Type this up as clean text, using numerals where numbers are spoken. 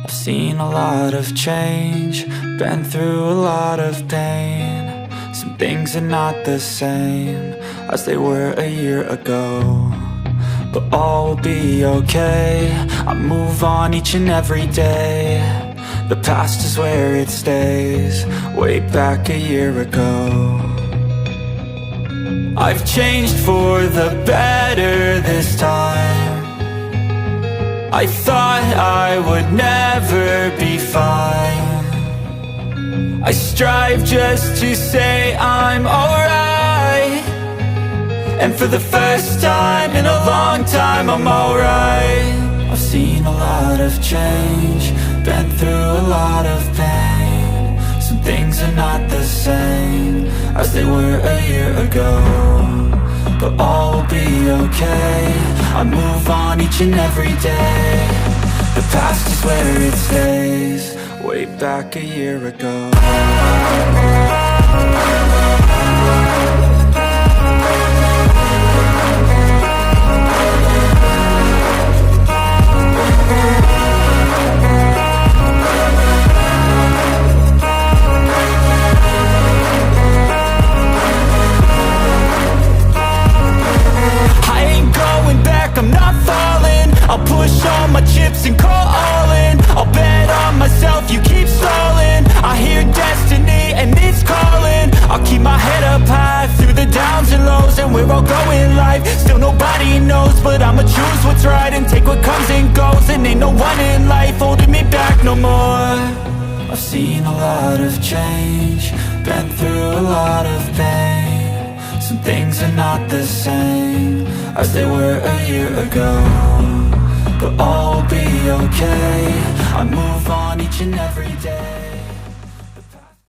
I've seen a lot of change, been through a lot of pain. Some things are not the same as they were a year ago, but all will be okay. I move on each and every day. The past is where it stays, way back a year ago. I've changed for the better this time. I thought I would never be fine. I strive just to say I'm alright, and for the first time in a long time I'm alright. I've seen a lot of change, been through a lot of pain. Some things are not the same as they were a year ago, but all will be okay. I move on each and every day. The past is where it stays, way back a year ago. I'm not falling, I'll push all my chips and call all in. I'll bet on myself, you keep stalling. I hear destiny and it's calling. I'll keep my head up high through the downs and lows, and we're all going life. Still nobody knows, but I'ma choose what's right and take what comes and goes. And ain't no one in life holding me back no more. I've seen a lot of change, been through a lot of pain. Some things are not the same as they were a year ago, but all will be okay. I move on each and every day.